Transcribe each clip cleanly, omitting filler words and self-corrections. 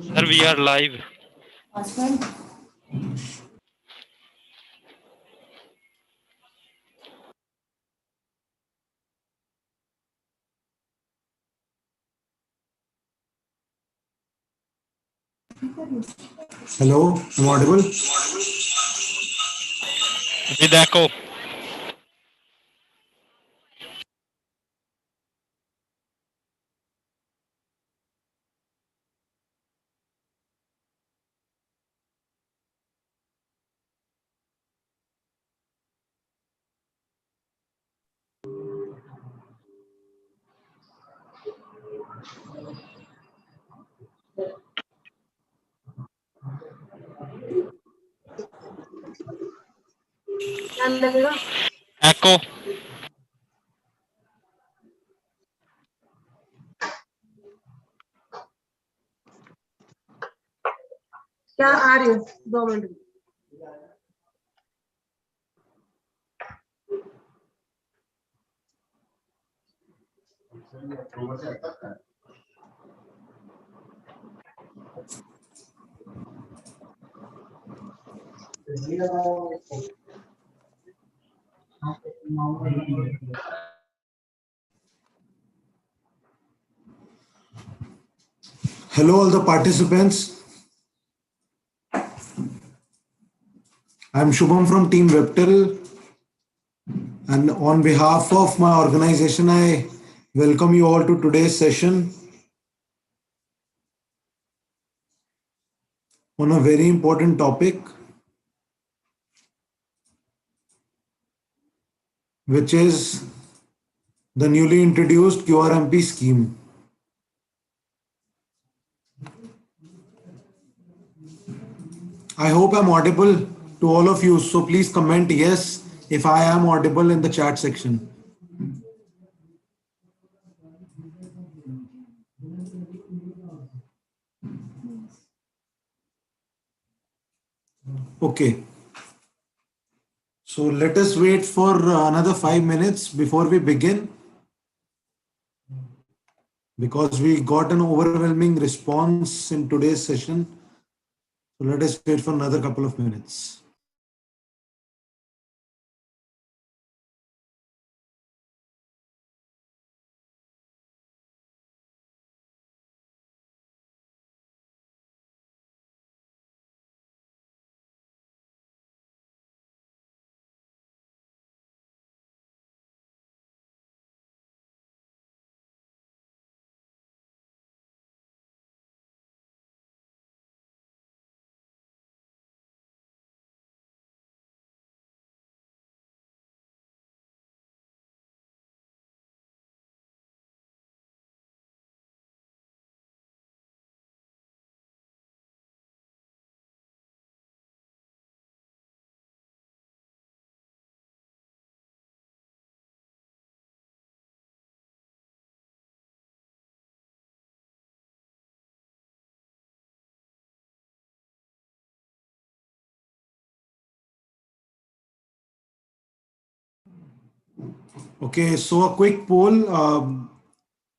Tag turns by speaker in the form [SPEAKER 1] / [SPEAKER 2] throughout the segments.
[SPEAKER 1] Sir, we are live.
[SPEAKER 2] Hello, am I audible?
[SPEAKER 1] With echo. Echo.
[SPEAKER 3] क्या आ रही हूँ 2 minute
[SPEAKER 2] Hello, all the participants. I'm Shubham from Team Webtel, and on behalf of my organization, I welcome you all to today's session on a very important topic, which is the newly introduced QRMP scheme. I hope I'm audible to all of you, so please comment yes if I am audible in the chat section. Okay. So let us wait for another 5 minutes before we begin, because we got an overwhelming response in today's session. So let us wait for another couple of minutes. Okay, so a quick poll.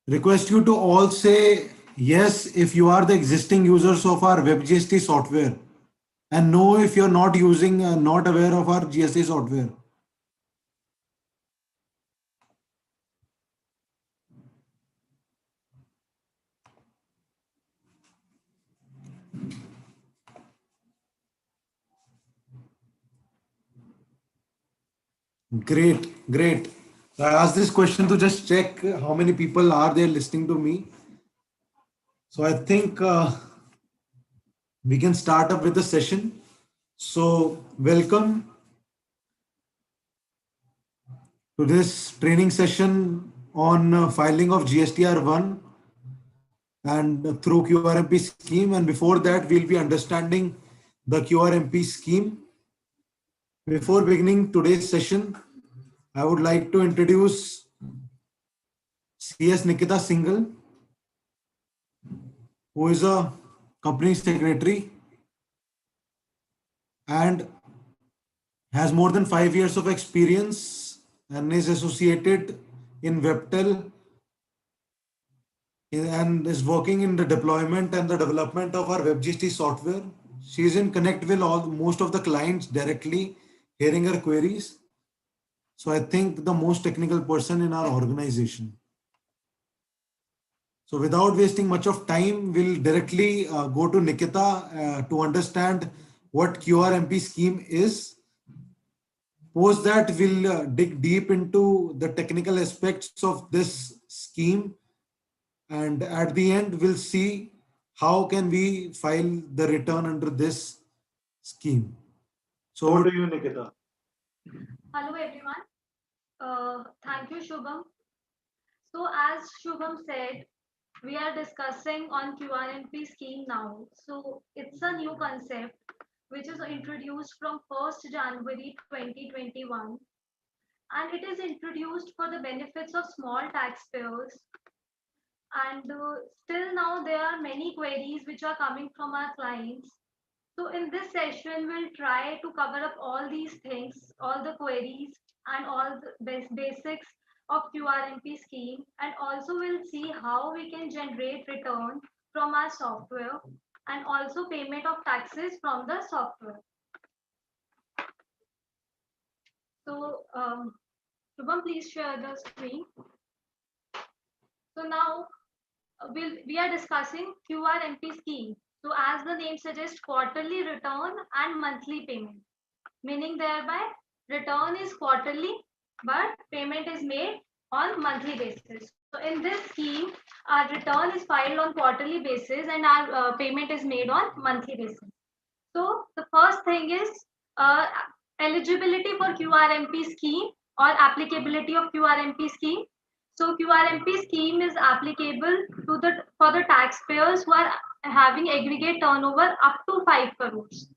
[SPEAKER 2] Request you to all say yes if you are the existing users of our WebGST software, and no if you're not using, not aware of our GST software. Great, great. So I asked this question to just check how many people are there listening to me. So I think we can start up with the session. So welcome to this training session on filing of GSTR 1 and through QRMP scheme. And before that, we'll be understanding the QRMP scheme. Before beginning today's session, I would like to introduce CS Nikita Singhal, who is a company secretary and has more than 5 years of experience and is associated in Webtel and is working in the deployment and the development of our WebGST software. She is in connect with most of the clients directly, hearing her queries. So I think the most technical person in our organization. So without wasting much of time, we'll directly go to Nikita to understand what QRMP scheme is. Post that, we'll dig deep into the technical aspects of this scheme. And at the end, we'll see how can we file the return under this scheme. So over to you, Nikita.
[SPEAKER 4] Hello everyone. Thank you, Shubham. So as Shubham said, we are discussing on QRMP scheme now. So it's a new concept which is introduced from 1st January 2021, and it is introduced for the benefits of small taxpayers. And still now there are many queries which are coming from our clients. So in this session, we'll try to cover up all these things, all the queries and all the basics of QRMP scheme, and also we'll see how we can generate return from our software and also payment of taxes from the software. So Shubham, please share the screen. So now we are discussing QRMP scheme. So as the name suggests, quarterly return and monthly payment, meaning thereby return is quarterly, but payment is made on monthly basis. So in this scheme, our return is filed on quarterly basis and our payment is made on monthly basis. So the first thing is uh, eligibility for QRMP scheme or applicability of QRMP scheme. So QRMP scheme is applicable to the for the taxpayers who are having aggregate turnover up to 5 crores.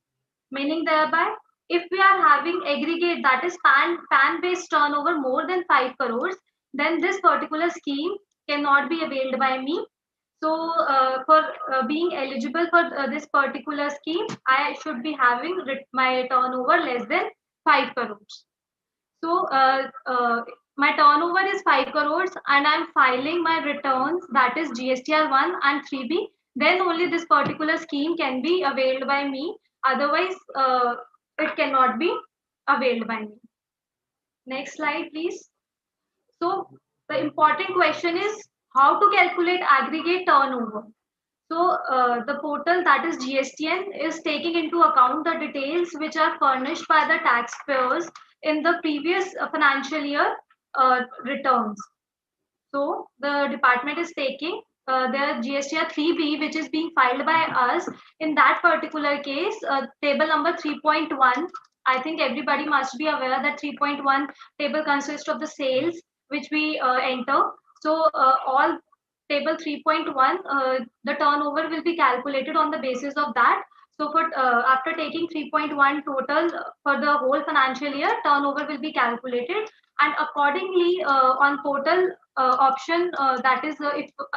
[SPEAKER 4] Meaning thereby, if we are having aggregate, that is PAN based turnover more than 5 crores, then this particular scheme cannot be availed by me. So for being eligible for this particular scheme, I should be having my turnover less than 5 crores. So my turnover is 5 crores and I'm filing my returns, that is GSTR 1 and 3B, then only this particular scheme can be availed by me. Otherwise, it cannot be availed by me. Next slide, please. So the important question is how to calculate aggregate turnover. So the portal, that is GSTN, is taking into account the details which are furnished by the taxpayers in the previous financial year returns. So the department is taking their GSTR 3B, which is being filed by us. In that particular case, table number 3.1, I think everybody must be aware that 3.1 table consists of the sales which we enter. So all table 3.1, the turnover will be calculated on the basis of that. So for after taking 3.1 total for the whole financial year, turnover will be calculated, and accordingly on portal option, that is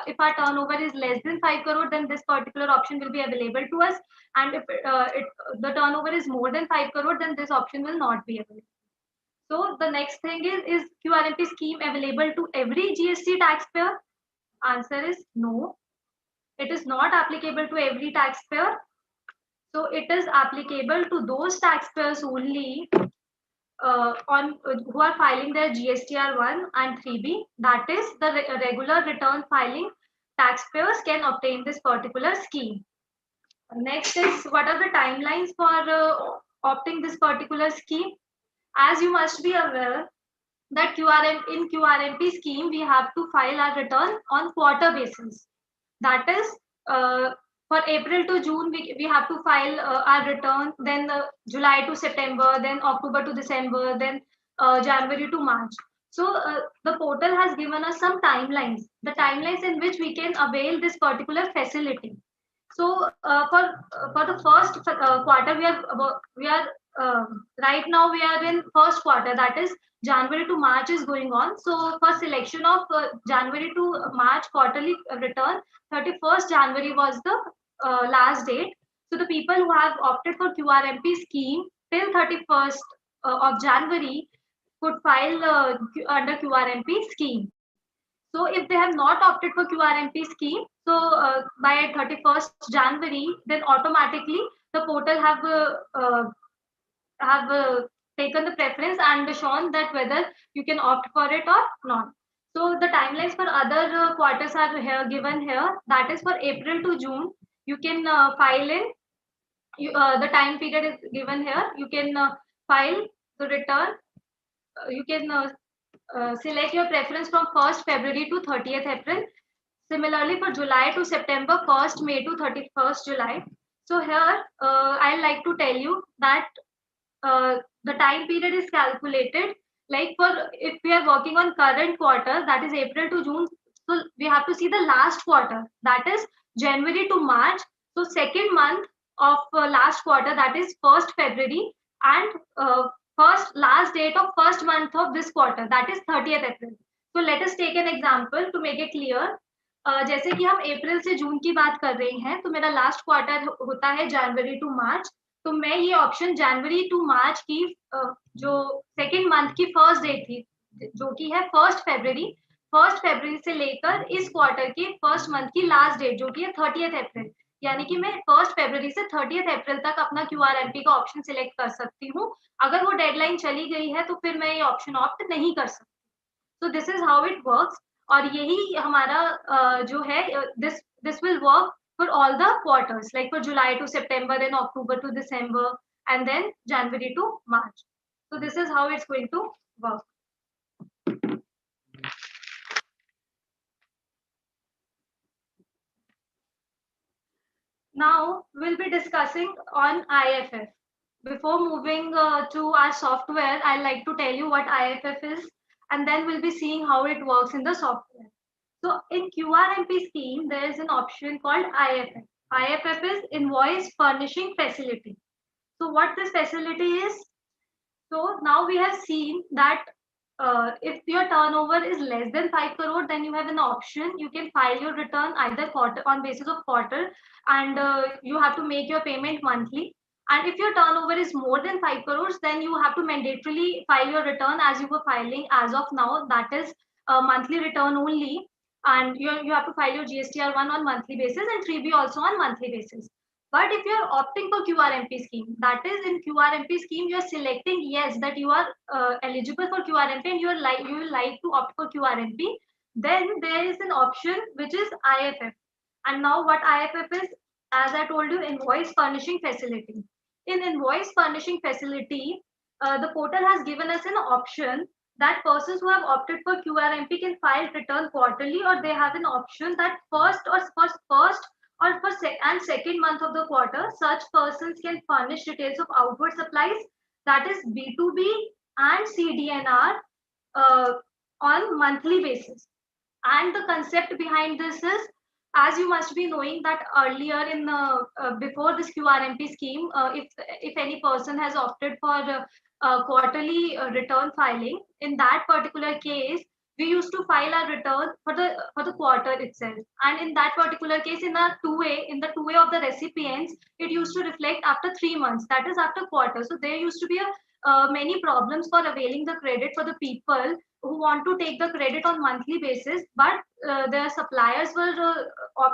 [SPEAKER 4] if our turnover is less than 5 crore, then this particular option will be available to us, and if the turnover is more than 5 crore, then this option will not be available. So the next thing is QRMP scheme available to every GST taxpayer? Answer is no. It is not applicable to every taxpayer. So it is applicable to those taxpayers only who are filing their GSTR 1 and 3B. That is, the regular return filing taxpayers can obtain this particular scheme. Next is, what are the timelines for opting this particular scheme? As you must be aware that in QRMP scheme, we have to file our return on quarter basis. That is, for April to June, we have to file our return, then July to September, then October to December, then January to March. So the portal has given us some timelines, the timelines in which we can avail this particular facility. So for the first quarter, we are right now we are in first quarter, that is January to March is going on. So for selection of January to March quarterly return, 31st January was the last date. So the people who have opted for QRMP scheme till 31st of January could file under QRMP scheme. So if they have not opted for QRMP scheme, so by 31st January, then automatically the portal have taken the preference and shown that whether you can opt for it or not. So the timelines for other quarters are here given here. That is for April to June. You can file in. The time period is given here. You can file the return. You can select your preference from 1st February to 30th April. Similarly, for July to September, 1st May to 31st July. So here, I like to tell you that the time period is calculated like for if we are working on current quarter, that is April to June, so we have to see the last quarter, that is January to March. So second month of last quarter, that is 1st February, and first last date of first month of this quarter, that is 30th April. So let us take an example to make it clear. जैसे कि हम अप्रैल से जून की बात कर रहे हैं, तो मेरा लास्ट क्वार्टर होता है जनवरी टू मार्च, तो मैं ये ऑप्शन जनवरी टू मार्च की जो सेकेंड मंथ की फर्स्ट डेट थी, जो कि है 1st फरवरी से लेकर इस क्वार्टर के फर्स्ट मंथ की लास्ट डेट, जो कि है 30th अप्रैल, यानी कि मैं 1st फरवरी से 30th अप्रैल तक अपना QRMP का ऑप्शन सिलेक्ट कर सकती हूँ. अगर वो डेडलाइन चली गई है तो फिर मैं ये ऑप्शन ऑप्ट नहीं कर सकती. So this is how it works. और यही हमारा जो है this will work for all the quarters, like for July to September, then October to December, and then January to March. So this is how it's going to work. Now we'll be discussing on IFF. Before moving to our software, I'd like to tell you what IFF is, and then we'll be seeing how it works in the software. So in QRMP scheme, there is an option called IFF. IFF is Invoice Furnishing Facility. So what this facility is? So now we have seen that if your turnover is less than 5 crore, then you have an option. You can file your return either quarter on basis of quarter, and you have to make your payment monthly. And if your turnover is more than 5 crores, then you have to mandatorily file your return as you were filing as of now. That is a monthly return only. And you have to file your GSTR 1 on monthly basis and 3B also on monthly basis. But if you are opting for QRMP scheme, that is in QRMP scheme, you are selecting yes that you are eligible for QRMP and you will like to opt for QRMP. Then there is an option which is IFF. And now what IFF is, as I told you, Invoice Furnishing Facility. In Invoice Furnishing Facility, the portal has given us an option that persons who have opted for QRMP can file return quarterly, or they have an option that first or second month of the quarter, such persons can furnish details of outward supplies, that is B2B and CDNR on monthly basis. And the concept behind this is, as you must be knowing that earlier in before this QRMP scheme, if any person has opted for quarterly return filing, in that particular case, we used to file our return for the quarter itself. And in that particular case, in the 2A of the recipients, it used to reflect after 3 months, that is after quarter. So there used to be many problems for availing the credit for the people who want to take the credit on monthly basis, but their suppliers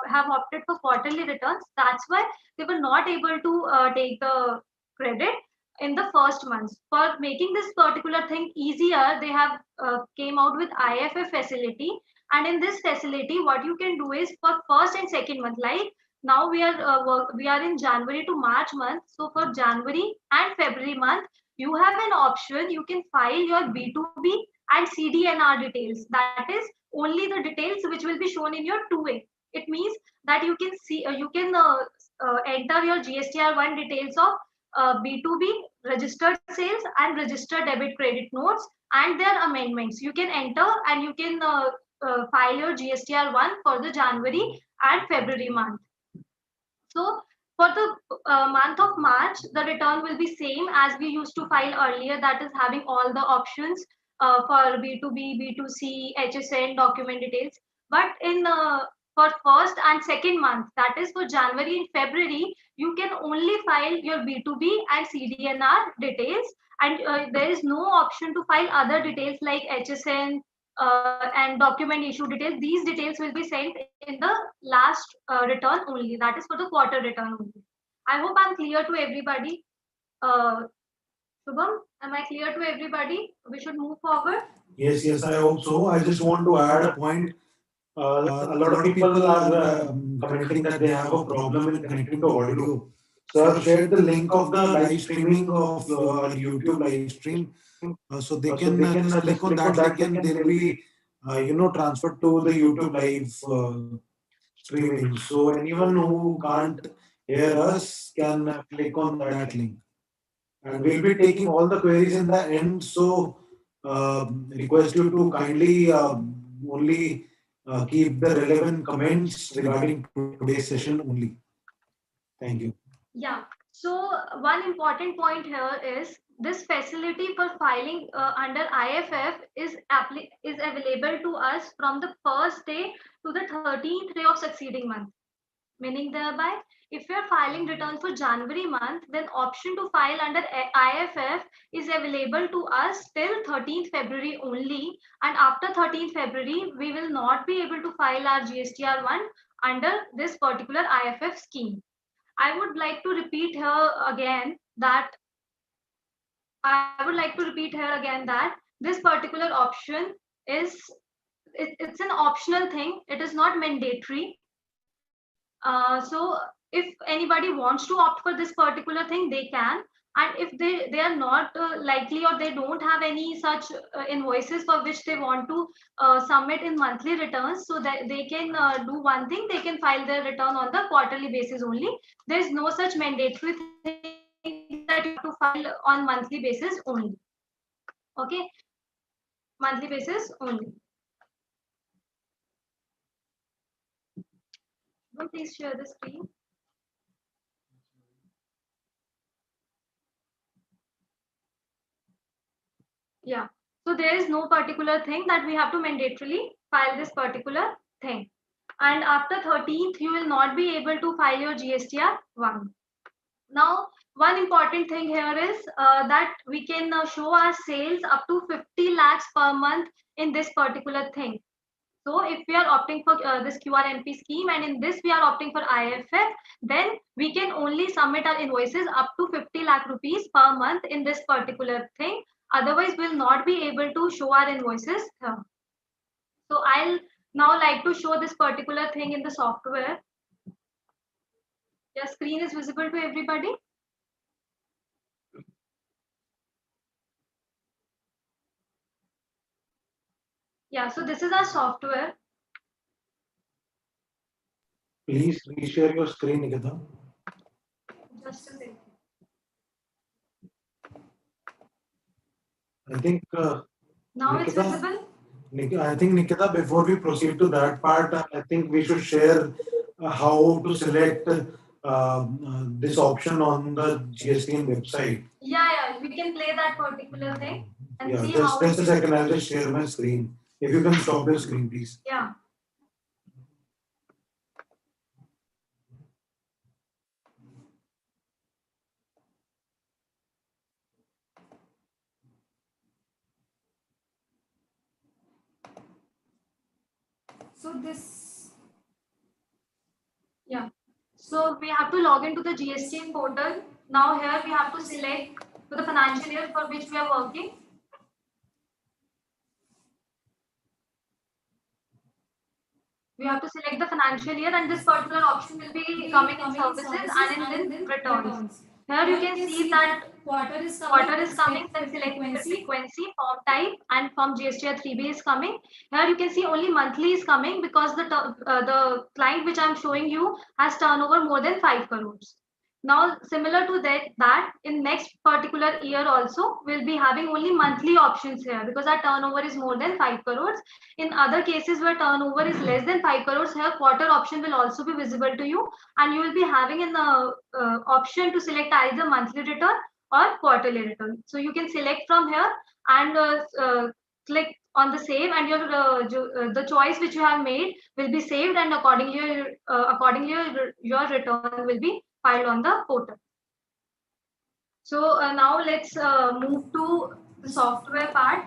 [SPEAKER 4] have opted for quarterly returns. That's why they were not able to take the credit in the first month. For making this particular thing easier, they have came out with IFF facility. And in this facility, what you can do is for first and second month, like now we are in January to March month. So for January and February month, you have an option. You can file your B2B and CDNR details. That is only the details which will be shown in your 2A. It means that you can see enter your GSTR 1 details of B2B, registered sales and registered debit credit notes and their amendments. You can enter and you can file your GSTR 1 for the January and February month. So for the month of March, the return will be same as we used to file earlier, that is having all the options for B2B, B2C, HSN, document details. But in for first and second month, that is for January and February, you can only file your B2B and CDNR details, and there is no option to file other details like HSN, and document issue details. These details will be sent in the last return only. That is for the quarter return only. I hope I'm clear to everybody. Shubham, am I clear to everybody? We should move forward.
[SPEAKER 2] Yes, I hope so. I just want to add a point. A lot of people are commenting that they have a problem in connecting to audio. So I've shared the link of the live streaming of our YouTube live stream. So they can just click on that link and they'll be, transferred to the YouTube live streaming. So anyone who can't hear us can click on that link. And we'll be taking all the queries in the end. So request you to kindly only keep the relevant comments regarding today's session only. Thank you.
[SPEAKER 4] Yeah. So one important point here is this facility for filing under IFF is available to us from the first day to the 13th day of succeeding month. Meaning thereby, if you are filing return for January month, then option to file under IFF is available to us till 13th February only. And after 13th February, we will not be able to file our GSTR 1 under this particular IFF scheme. I would like to repeat here again that this particular option is it's an optional thing. It is not mandatory. So if anybody wants to opt for this particular thing, they can. And if they are not likely or they don't have any such invoices for which they want to submit in monthly returns, so that they can do one thing, they can file their return on the quarterly basis only. There is no such mandatory thing that you have to file on monthly basis only. Okay, monthly basis only. Please share the screen. Yeah. So there is no particular thing that we have to mandatorily file this particular thing. And after 13th, you will not be able to file your GSTR 1. Now, one important thing here is that we can show our sales up to 50 lakhs per month in this particular thing. So if we are opting for this QRMP scheme and in this we are opting for IFF, then we can only submit our invoices up to 50 lakh rupees per month in this particular thing. Otherwise, we'll not be able to show our invoices here. So I'll now like to show this particular thing in the software. Your screen is visible to everybody? Yeah, so this is our software.
[SPEAKER 2] Please reshare your screen, Nikita.
[SPEAKER 4] Just a second.
[SPEAKER 2] I think
[SPEAKER 4] Now
[SPEAKER 2] Nikita,
[SPEAKER 4] it's visible?
[SPEAKER 2] I think Nikita, before we proceed to that part, I think we should share how to select this option on the GSTN website.
[SPEAKER 4] Yeah, we can play that particular thing and
[SPEAKER 2] Yeah,
[SPEAKER 4] see
[SPEAKER 2] just
[SPEAKER 4] how.
[SPEAKER 2] a second. I'll just share my screen. If you can stop your screen, please.
[SPEAKER 4] Yeah. So this, yeah. So we have to log into the GST portal. Now here we have to select for the financial year for which we are working. We have to select the financial year and this particular option will be coming in services and in then returns. Here you can see that quarter is coming, then select frequency, form type and from GSTR 3B is coming. Here you can see only monthly is coming because the client which I am showing you has turnover more than 5 crores. Now, similar to that in next particular year also, we'll be having only monthly options here because our turnover is more than 5 crores. In other cases where turnover is less than 5 crores, here quarter option will also be visible to you and you will be having an option to select either monthly return or quarterly return. So you can select from here and click on the save and the choice which you have made will be saved and accordingly your return will be filed on the portal. So now let's move to the software part.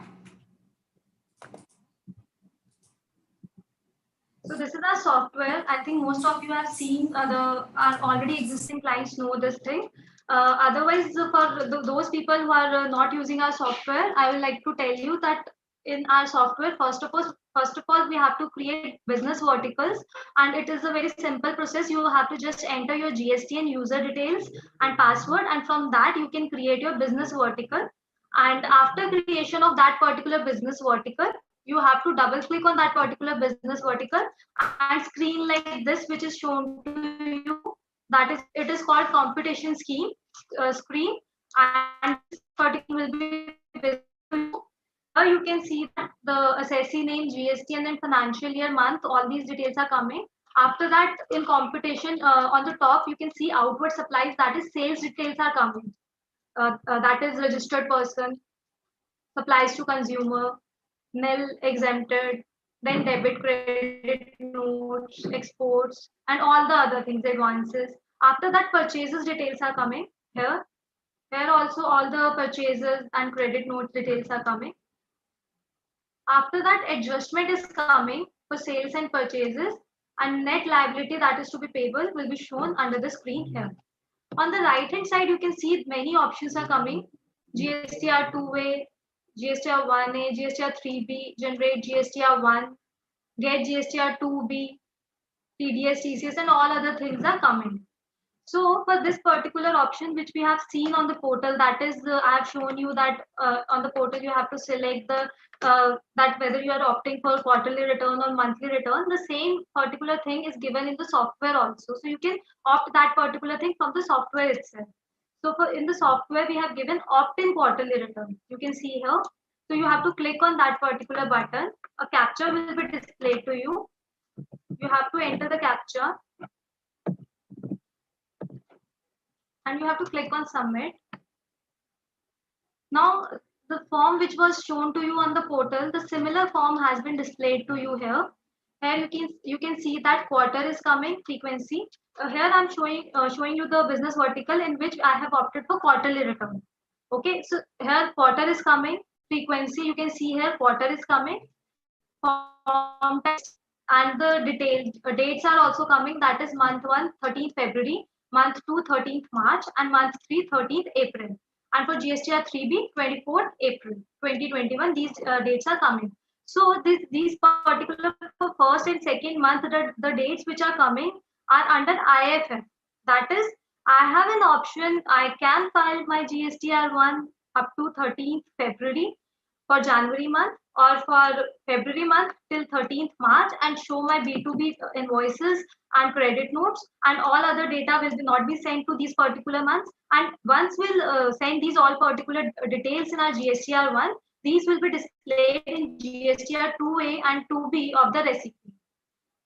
[SPEAKER 4] So this is our software. I think most of you have seen our already existing clients know this thing. Otherwise, for those people who are not using our software, I would like to tell you that in our software, first of all, we have to create business verticals, and it is a very simple process. You have to just enter your GST and user details and password, and from that you can create your business vertical. And after creation of that particular business vertical, you have to double click on that particular business vertical, and screen like this which is shown to you, that is, it is called computation scheme screen, and this particular will be visible to you. Here you can see that the assessee name, GST, and then financial year, month, all these details are coming. After that, in computation, on the top you can see outward supplies, that is sales details are coming. That is registered person, supplies to consumer, nil exempted, then debit, credit notes, exports, and all the other things, advances. After that, purchases details are coming here. Here also all the purchases and credit notes details are coming. After that, adjustment is coming for sales and purchases, and net liability that is to be payable will be shown under the screen here. On the right hand side, you can see many options are coming. GSTR 2A, GSTR 1A, GSTR 3B, generate GSTR 1, get GSTR 2B, TDS, TCS, and all other things are coming. So for this particular option, which we have seen on the portal, that is, I have shown you that on the portal you have to select the that whether you are opting for quarterly return or monthly return. The same particular thing is given in the software also. So you can opt that particular thing from the software itself. So for in the software we have given opt in quarterly return. You can see here. So you have to click on that particular button. A captcha will be displayed to you. You have to enter the captcha, and you have to click on submit. Now the form which was shown to you on the portal, the similar form has been displayed to you here. Here you can see that quarter is coming, frequency. Here I'm showing you the business vertical in which I have opted for quarterly return. Okay, so here quarter is coming, frequency you can see here quarter is coming, form text, and the detailed dates are also coming, that is month 1 13th February, month 2 13th March, and month 3 13th April. And for GSTR 3B 24th April 2021, these dates are coming. So these particular for first and second month, the dates which are coming are under IFF. That is, I have an option, I can file my GSTR1 up to 13th February for January month, or for February month till 13th March, and show my B2B invoices and credit notes, and all other data will not be sent to these particular months. And once we'll send these all particular details in our GSTR1, these will be displayed in GSTR 2A and 2B of the recipe.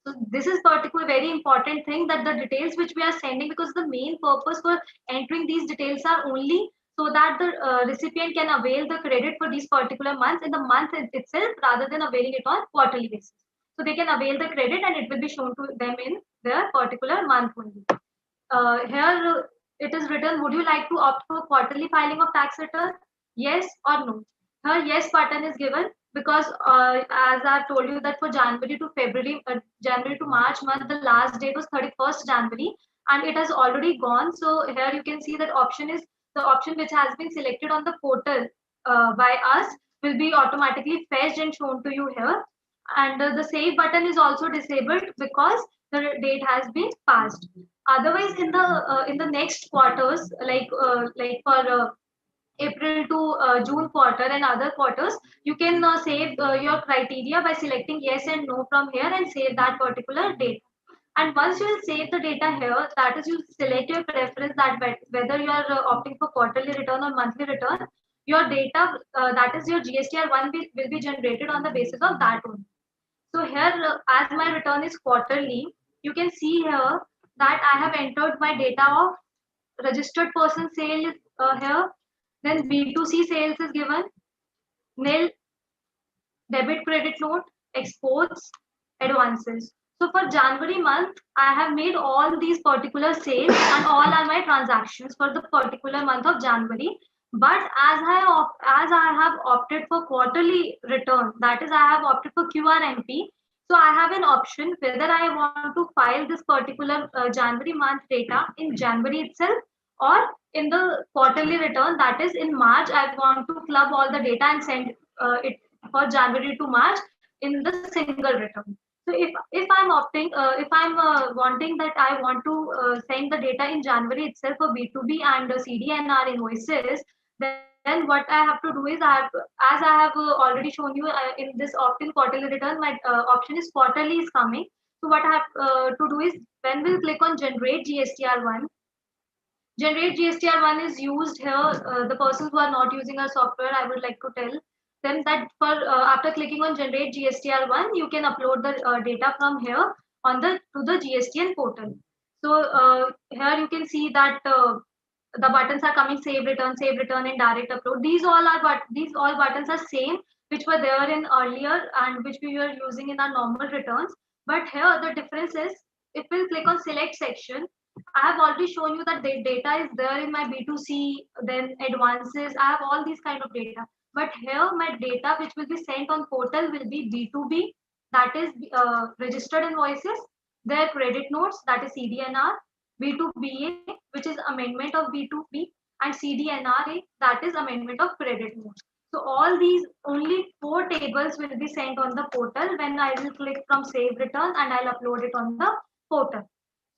[SPEAKER 4] So this is particularly very important thing, that the details which we are sending, because the main purpose for entering these details are only so that the recipient can avail the credit for these particular months in the month itself, rather than availing it on quarterly basis. So they can avail the credit and it will be shown to them in their particular month only. Here it is written, would you like to opt for quarterly filing of tax return? Yes or no. Here yes button is given, because as I've told you that for January to February, January to March month, the last date was 31st January, and it has already gone. So here you can see that option is the option which has been selected on the portal by us will be automatically fetched and shown to you here. And the save button is also disabled because the date has been passed. Otherwise, in the next quarters, like for April to June quarter and other quarters, you can save your criteria by selecting yes and no from here and save that particular date. And once you will save the data here, that is, you select your preference, that whether you are opting for quarterly return or monthly return, your data, that is your GSTR1 will be generated on the basis of that one. So here, as my return is quarterly, you can see here that I have entered my data of registered person sale here, then B2C sales is given, nil, debit credit note, exports, advances. So for January month, I have made all these particular sales and all are my transactions for the particular month of January. But as I have opted for quarterly return, that is, I have opted for QRMP. So I have an option whether I want to file this particular January month data in January itself or in the quarterly return, that is in March. I want to club all the data and send it for January to March in the single return. So if I'm opting, if I'm wanting that I want to send the data in January itself for B2B and CDNR invoices, then what I have to do is as I have already shown you in this opt-in quarterly return, my option is quarterly is coming. So what I have to do is when we'll click on generate GSTR1, generate GSTR1 is used here. The persons who are not using our software, I would like to tell them that for after clicking on generate GSTR1, you can upload the data from here on the to the GSTN portal. So here you can see that the buttons are coming save return and direct upload. These all are but these all buttons are same which were there in earlier and which we were using in our normal returns. But here the difference is if we'll click on select section, I have already shown you that the data is there in my B2C, then advances. I have all these kind of data. But here my data which will be sent on portal will be B2B, that is registered invoices, their credit notes, that is CDNR, B2BA, which is amendment of B2B, and CDNRA, that is amendment of credit notes. So all these only 4 tables will be sent on the portal when I will click from save return and I'll upload it on the portal.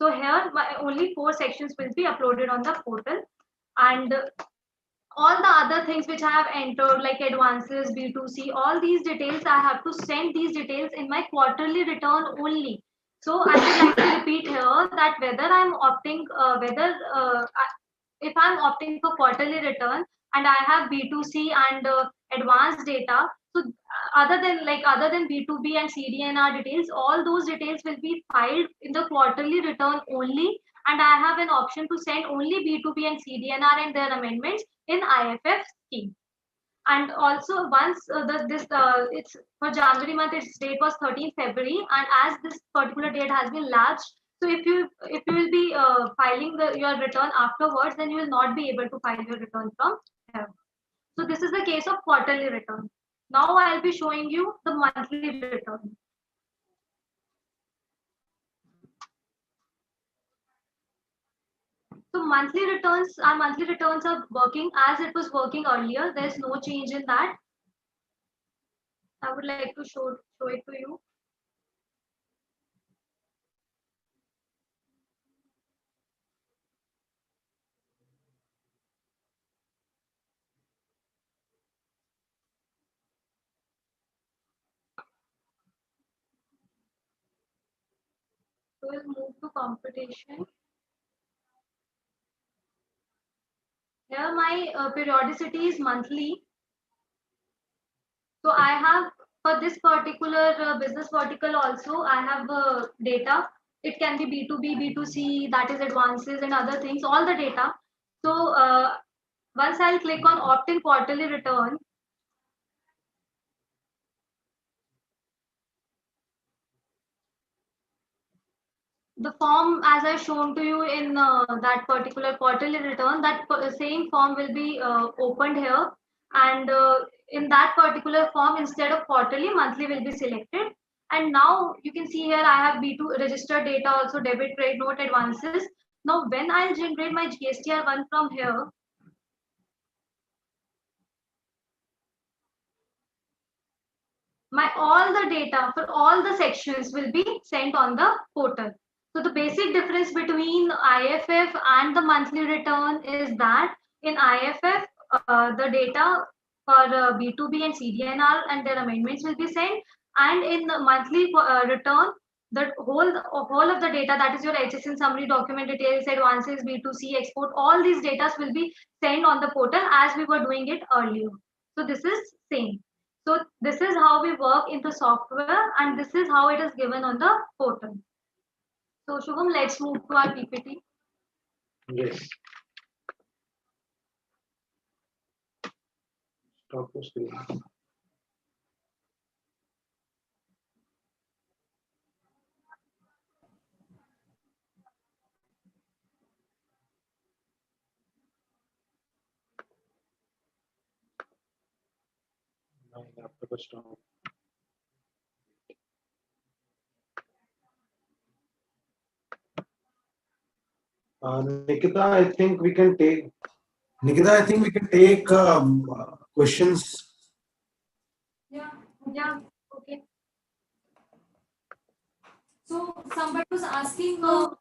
[SPEAKER 4] So here my only 4 sections will be uploaded on the portal, and all the other things which I have entered like advances, B2C, all these details I have to send these details in my quarterly return only. So I would like to repeat here that whether I'm opting, if I'm opting for quarterly return and I have B2C and advanced data, so other than B2B and CDNR details, all those details will be filed in the quarterly return only, and I have an option to send only B2B and CDNR and their amendments in IFF scheme. And also once this it's for January month, its date was 13th February, and as this particular date has been lapsed, so if you will be filing your return afterwards, then you will not be able to file your return from here. So this is the case of quarterly return. Now I'll be showing you the monthly return. So our monthly returns are working as it was working earlier. There's no change in that. I would like to show it to you. So we'll move to computation. Here my periodicity is monthly. So I have for this particular business vertical also I have data. It can be B2B, B2C, that is advances and other things, all the data. So once I'll click on opt-in quarterly return, the form as I shown to you in that particular quarterly return, that same form will be opened here, and in that particular form instead of quarterly, monthly will be selected. And now you can see here I have B2 registered data, also debit, credit note, advances. Now when I'll generate my GSTR1 from here, my all the data for all the sections will be sent on the portal. So the basic difference between IFF and the monthly return is that in IFF, the data for B2B and CDNR and their amendments will be sent, and in the monthly return, the whole of the data, that is your HSN summary, document details, advances, B2C, export, all these data will be sent on the portal as we were doing it earlier. So this is same. So this is how we work in the software, and this is how it is given on the portal. So Shubham, let's move to our PPT.
[SPEAKER 2] Yes. Stop the screen. My laptop is stop. Nikita, I think we can take. Nikita, I think we can take questions.
[SPEAKER 4] Yeah. Okay. So somebody was asking,
[SPEAKER 3] What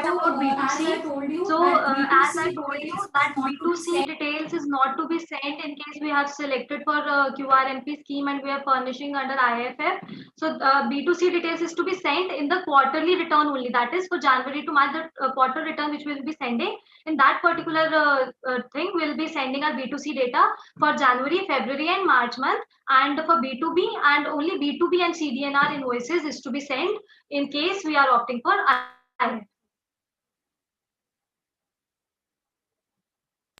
[SPEAKER 4] so
[SPEAKER 3] about
[SPEAKER 4] as I
[SPEAKER 3] B2C?
[SPEAKER 4] told you
[SPEAKER 3] So,
[SPEAKER 4] that
[SPEAKER 3] as I
[SPEAKER 4] B2C
[SPEAKER 3] told you,
[SPEAKER 4] details
[SPEAKER 3] that
[SPEAKER 4] not to be
[SPEAKER 3] B2C
[SPEAKER 4] sent.
[SPEAKER 3] details is not to be sent in case we have selected for QRMP scheme and we are furnishing under IFF. So, B2C details is to be sent in the quarterly return only. That is for January to March, the quarter return which we will be sending. In that particular thing, we will be sending our B2C data for January, February, and March month. And for B2B and only B2B and CDNR invoices is to be sent in case we are opting for IFF.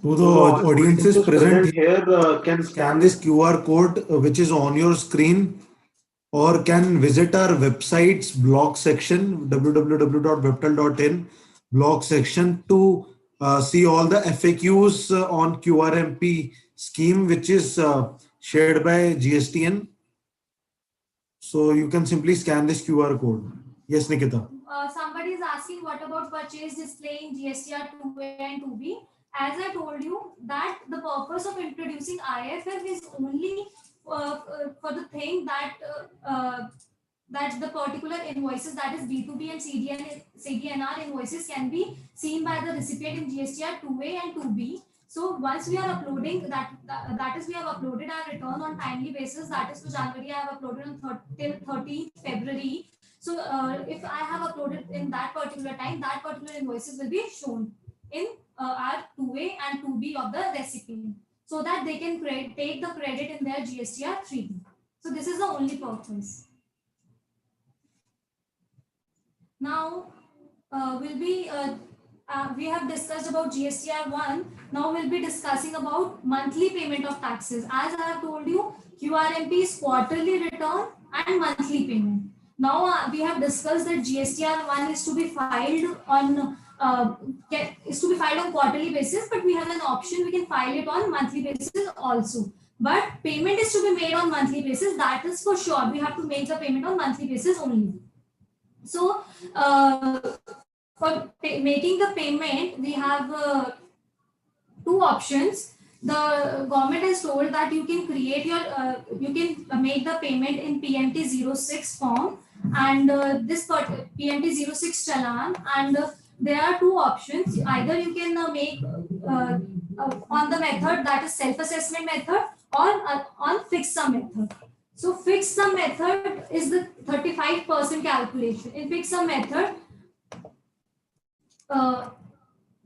[SPEAKER 2] So the audiences present here can scan this QR code which is on your screen, or can visit our website's blog section www.webtel.in blog section to see all the FAQs on QRMP scheme which is shared by GSTN. So you can simply scan this QR code. Yes, Nikita.
[SPEAKER 4] Somebody is asking what about purchase display in GSTR 2A and 2B. As I told you that the purpose of introducing IFF is only for the thing that the particular invoices, that is B2B and CDNR invoices, can be seen by the recipient in GSTR 2A and 2B. So once we are uploading that is we have uploaded our return on timely basis, that is for January I have uploaded on till 13th February. So if I have uploaded in that particular time, that particular invoices will be shown in our 2A and 2B of the recipient, so that they can take the credit in their GSTR 3B. So this is the only purpose. Now we have discussed about GSTR 1. Now we'll be discussing about monthly payment of taxes. As I have told you, QRMP is quarterly return and monthly payment. Now we have discussed that GSTR 1 is to be filed on quarterly basis, but we have an option, we can file it on monthly basis also. But payment is to be made on monthly basis, that is for sure. We have to make the payment on monthly basis only. So for making the payment, we have two options. The government has told that you can create your you can make the payment in PMT06 form, and this PMT06 challan, and there are two options. Either you can make on the method, that is self-assessment method, or on fixed sum method. So fixed sum method is the 35% calculation. In fixed sum method,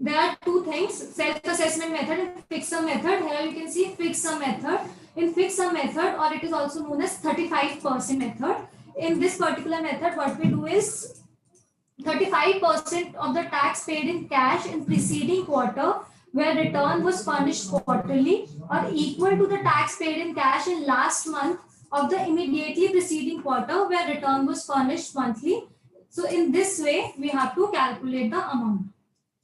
[SPEAKER 4] there are two things: self-assessment method and fixed sum method. Here you can see fixed sum method. In fixed sum method, or it is also known as 35% method. In this particular method, what we do is 35% of the tax paid in cash in preceding quarter where return was furnished quarterly, or equal to the tax paid in cash in last month of the immediately preceding quarter where return was furnished monthly. So in this way, we have to calculate the amount.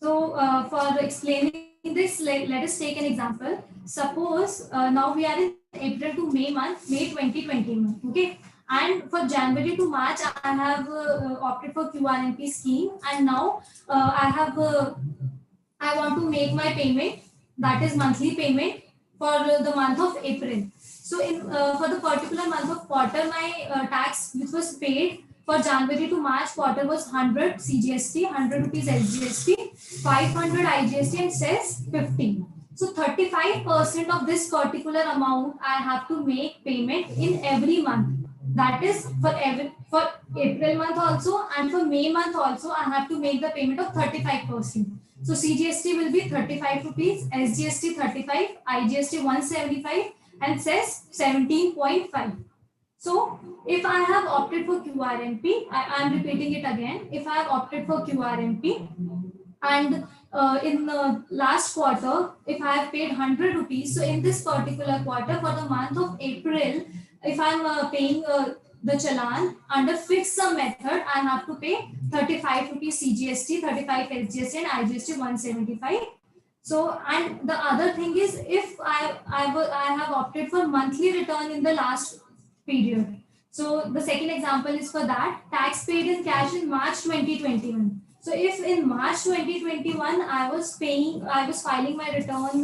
[SPEAKER 4] So for explaining this, let us take an example. Suppose now we are in April to May month, May 2021. Okay. And for January to March, I have opted for QRMP scheme, and now I want to make my payment, that is monthly payment, for the month of April. So in for the particular month of quarter, my tax which was paid for January to March quarter was 100 CGST, 100 rupees SGST, 500 IGST, and cess 50. So 35% of this particular amount I have to make payment in every month. That is for April month also, and for May month also I have to make the payment of 35%. So CGST will be 35 rupees, SGST 35, IGST 175, and cess 17.5. So if I have opted for QRMP, I am repeating it again. If I have opted for QRMP, and in the last quarter, if I have paid 100 rupees, so in this particular quarter for the month of April, if I am paying the challan under fixed sum method, I have to pay 35 rupees CGST, 35 SGST, and IGST 175. So, and the other thing is, if I have opted for monthly return in the last period. So the second example is for that, tax paid in cash in March 2021. So if in March 2021 I was filing my return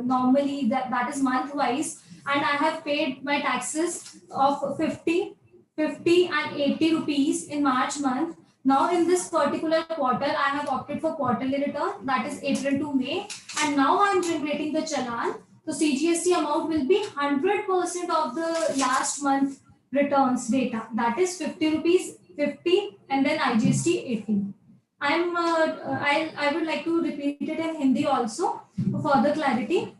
[SPEAKER 4] normally, that is month wise, and I have paid my taxes of 50 and 80 rupees in March month. Now in this particular quarter, I have opted for quarterly return, that is April to May, and now I am generating the challan. So CGST amount will be 100% of the last month returns data, that is 50 rupees, 50, and then IGST 80. I would like to repeat it in Hindi also for further clarity.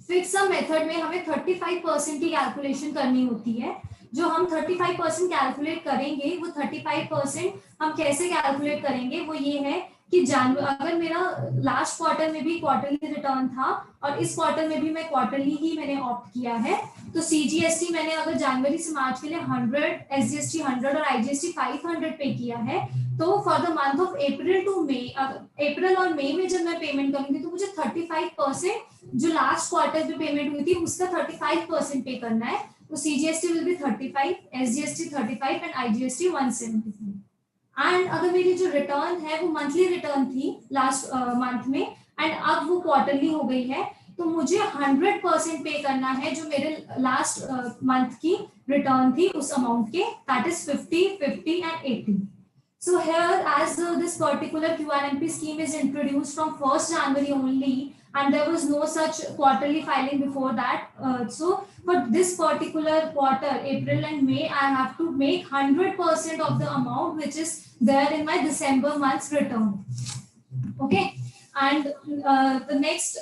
[SPEAKER 4] Fix some method में हमें 35% की calculation करनी होती है. जो हम 35% calculate करेंगे, वो 35% हम कैसे कैलकुलेट करेंगे, वो ये है कि अगर मेरा लास्ट क्वार्टर में भी क्वार्टरली रिटर्न था और इस क्वार्टर में भी मैं क्वार्टरली ही मैंने ऑप्ट किया है, तो सीजीएसटी मैंने अगर जनवरी से मार्च के लिए 100, एसजीएसटी 100 और आईजीएसटी 500 पे किया है, तो for the month of April to May, April और मई में जब मैं पेमेंट करूंगी तो मुझे 35% जो लास्ट क्वार्टर पे पेमेंट हुई थी उसका 35% पे करना है. तो CGST will be 35, SGST 35 and IGST 175. And अगर मेरी जो रिटर्न है वो मंथली रिटर्न थी लास्ट मंथ में एंड अब वो क्वार्टरली हो गई है, तो मुझे 100% पे करना है जो मेरे लास्ट मंथ की रिटर्न थी उस अमाउंट के, that is 50, 50 and 80. So here, as this particular QRMP scheme is introduced from 1st January only, and there was no such quarterly filing before that. So for this particular quarter, April and May, I have to make 100% of the amount which is there in my December month's return. Okay, and the next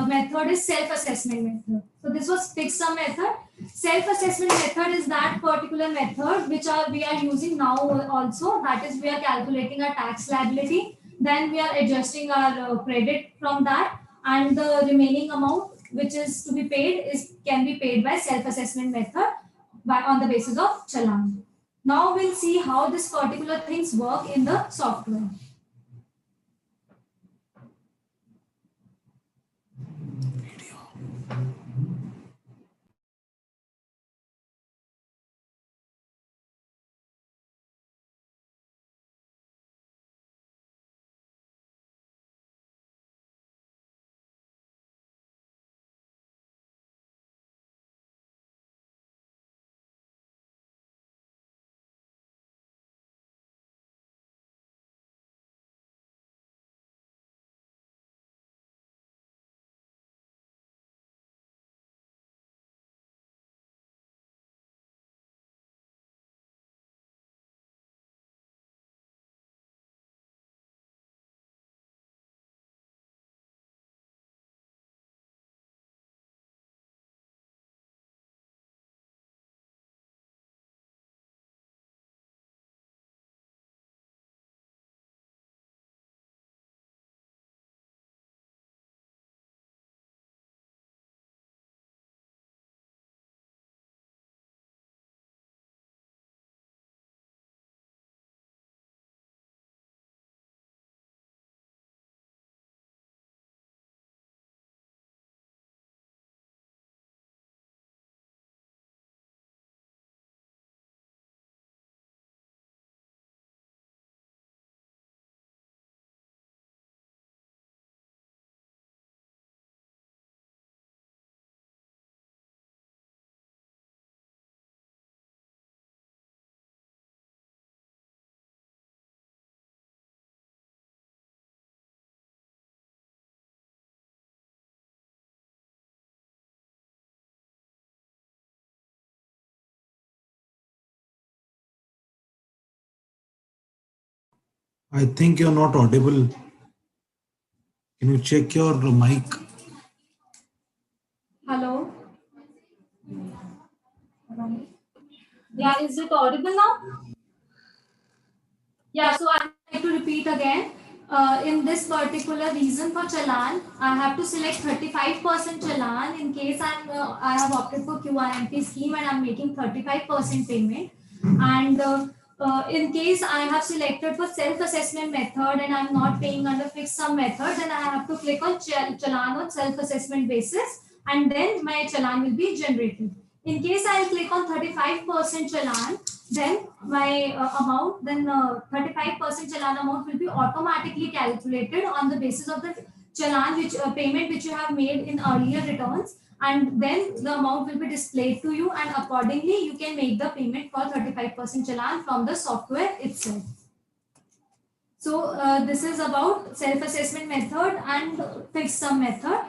[SPEAKER 4] method is self-assessment method. So this was fixed sum method. Self-assessment method is that particular method which we are using now also. That is, we are calculating our tax liability, then we are adjusting our credit from that, and the remaining amount which is to be paid can be paid by self-assessment method on the basis of challan. Now we'll see how this particular things work in the software.
[SPEAKER 2] I think you're not audible. Can you check your mic?
[SPEAKER 4] Hello. Yeah, is it audible now? Yeah, so I like to repeat again. In this particular reason for challan, I have to select 35% challan in case I have opted for QRMP scheme and I'm making 35% payment. And in case I have selected for self-assessment method and I'm not paying under fixed sum method, then I have to click on challan on self-assessment basis, and then my challan will be generated. In case I'll click on 35% challan, then my amount, then 35% challan amount will be automatically calculated on the basis of the challan which payment which you have made in earlier returns, and then the amount will be displayed to you, and accordingly you can make the payment for 35% challan from the software itself. So this is about self-assessment method and fixed sum method.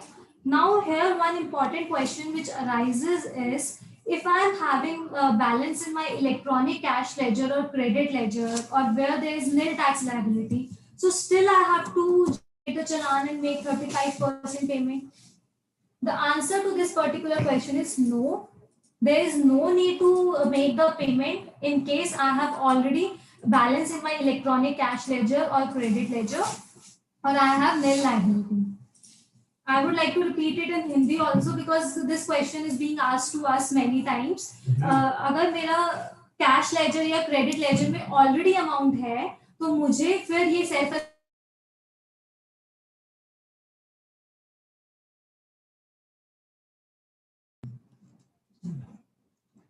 [SPEAKER 4] Now here one important question which arises is, if I am having a balance in my electronic cash ledger or credit ledger, or where there is nil tax liability, so still I have to generate the challan and make 35% payment. The answer to this particular question is no. There is no need to make the payment in case I have already balance in my electronic cash ledger or credit ledger, or I have nil liability. I would like to repeat it in Hindi also, because this question is being asked to us many times. अगर मेरा cash ledger या credit ledger में already amount है, तो मुझे फिर ये self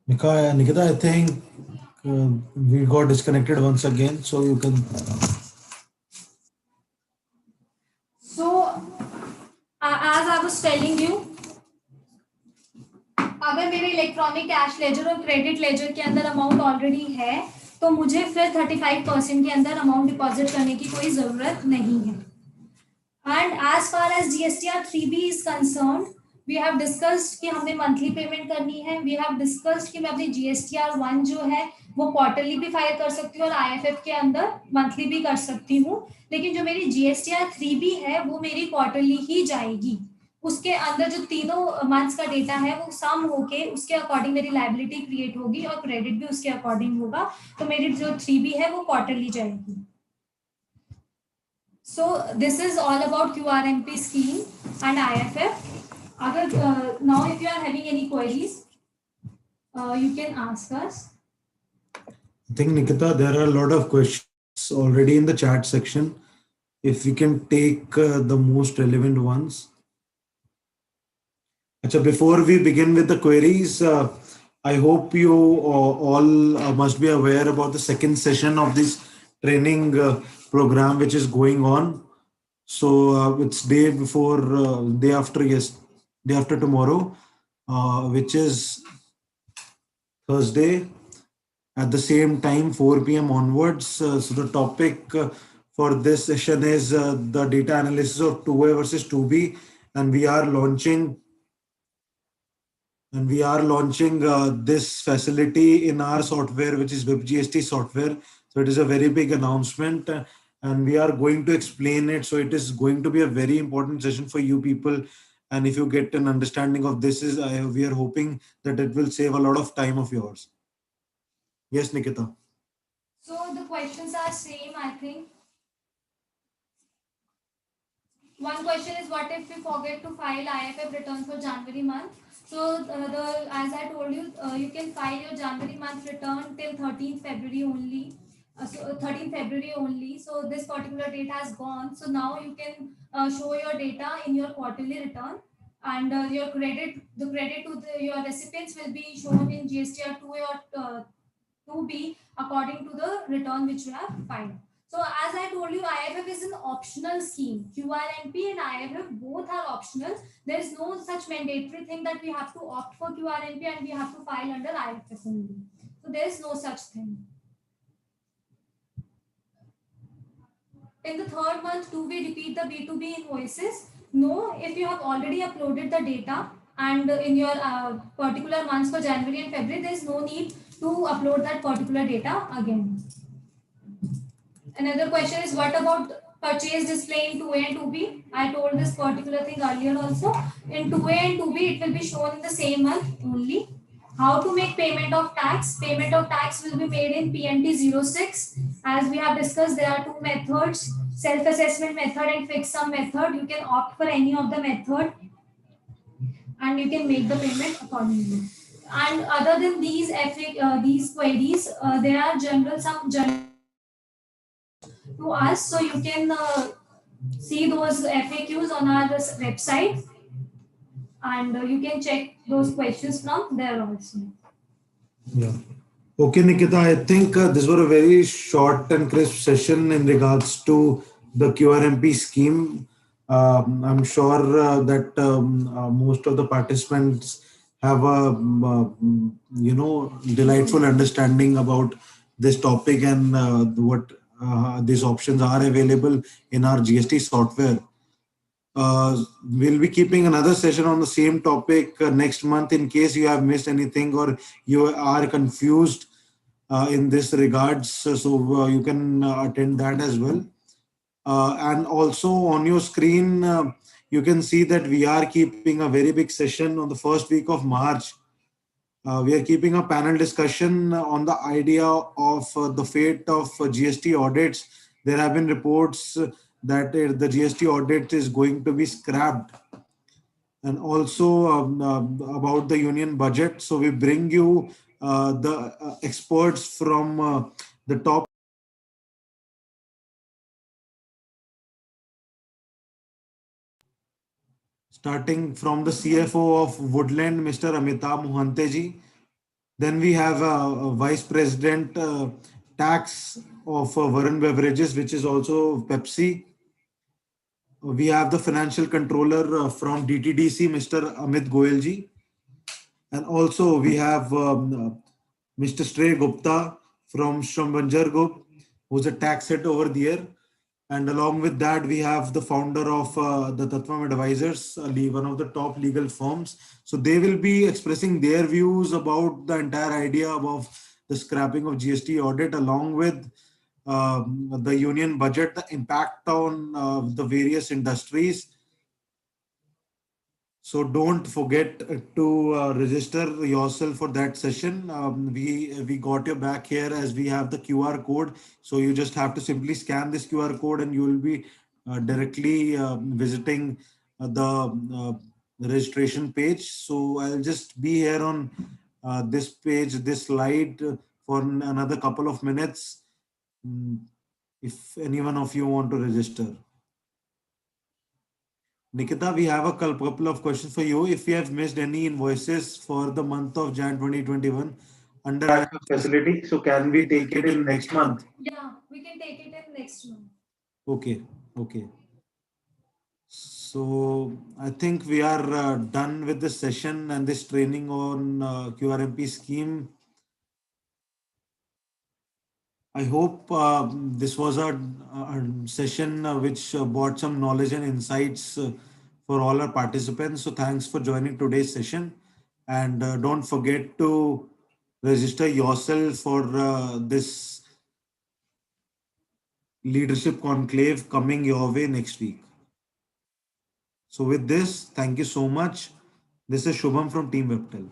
[SPEAKER 2] Nikita, I think we got disconnected once again, so you can.
[SPEAKER 4] So, as I was telling you, अगर मेरे इलेक्ट्रॉनिक कैश लेजर और क्रेडिट लेजर के अंदर अमाउंट ऑलरेडी है, तो मुझे फिर 35% के अंदर अमाउंट डिपॉजिट करने की कोई जरूरत नहीं है. And as far as GSTR 3B is concerned, we have discussed कि हमें मंथली पेमेंट करनी है. वी हैव डिस्कस्ड कि मैं अपनी GSTR 1 जो है वो क्वार्टरली भी फाइल कर सकती हूँ और IFF के अंदर मंथली भी कर सकती हूँ. लेकिन जो मेरी GSTR 3B है वो मेरी क्वार्टरली ही जाएगी. उसके अंदर जो तीनों मंथ्स का डेटा है वो सम होके उसके अकॉर्डिंग मेरी लायबिलिटी क्रिएट होगी और क्रेडिट भी उसके अकॉर्डिंग होगा. तो मेरी जो 3B है वो क्वार्टरली जाएगी. So this is all about QRMP scheme and IFF. Now if you are having any queries, you can ask us.
[SPEAKER 2] I think, Nikita, there are a lot of questions already in the chat section. If we can take the most relevant ones. Achha, before we begin with the queries, I hope you all must be aware about the second session of this training program which is going on. So it's day after tomorrow, which is Thursday at the same time, 4 p.m. onwards. So the topic for this session is the data analysis of 2A versus 2B, and we are launching this facility in our software, which is WebGST software. So it is a very big announcement, and we are going to explain it. So it is going to be a very important session for you people. And if you get an understanding of this, we are hoping that it will save a lot of time of yours. Yes, Nikita.
[SPEAKER 4] So the questions are same, I think. One question is, what if we forget to file IFF return for January month? So as I told you, you can file your January month return till 13th February only. So 13th February only. So this particular date has gone. So now you can show your data in your quarterly return, and your credit to your recipients will be shown in GSTR 2A or 2B according to the return which you have filed. So as I told you, IFF is an optional scheme. QRMP and IFF both are optional. There is no such mandatory thing that we have to opt for QRMP and we have to file under IFF only. So there is no such thing. In the third month, do we repeat the B2B invoices? No, if you have already uploaded the data and in your particular months for January and February, there is no need to upload that particular data again. Another question is, what about purchase display in 2A and 2B? I told this particular thing earlier also. In 2A and 2B, it will be shown in the same month only. How to make payment of tax? Payment of tax will be made in PNT 06. As we have discussed, there are two methods, self-assessment method and fixed sum method. You can opt for any of the method and you can make the payment accordingly. And other than these queries, there are some general to us, so you can see those FAQs on our website. and you can check those questions from there also.
[SPEAKER 2] Yeah. Okay, Nikita, I think this was a very short and crisp session in regards to the QRMP scheme. I'm sure that most of the participants have a delightful understanding about this topic and what these options are available in our GST software. We'll be keeping another session on the same topic next month in case you have missed anything or you are confused in this regards. So you can attend that as well. And also on your screen, you can see that we are keeping a very big session on the first week of March. We are keeping a panel discussion on the idea of the fate of GST audits. There have been reports that the GST audit is going to be scrapped, and also about the union budget. So we bring you the experts from the top, starting from the CFO of Woodland, Mr. Amitabh Mohante ji. Then we have Vice President Tax of Varun Beverages, which is also Pepsi. We have the Financial Controller from DTDC, Mr. Amit Goyal ji. And also we have Mr. Stray Gupta from Shrambanjar Group, who's a tax head over there. And along with that, we have the founder of the Tatvam Advisors, one of the top legal firms. So they will be expressing their views about the entire idea of the scrapping of GST audit, along with the union budget, the impact on the various industries. So don't forget to register yourself for that session. We got your back here as we have the QR code. So you just have to simply scan this QR code and you will be directly visiting the registration page. So I'll just be here on this page, this slide for another couple of minutes. If any one of you want to register. Nikita, we have a couple of questions for you. If you have missed any invoices for the month of Jan 2021 under IFF facility, so can we take it in next month?
[SPEAKER 4] Yeah, we can take it in next month.
[SPEAKER 2] Okay, okay. So I think we are done with this session and this training on QRMP scheme. I hope this was a session which brought some knowledge and insights for all our participants. So thanks for joining today's session. And don't forget to register yourself for this leadership conclave coming your way next week. So with this, thank you so much. This is Shubham from Team Webtel.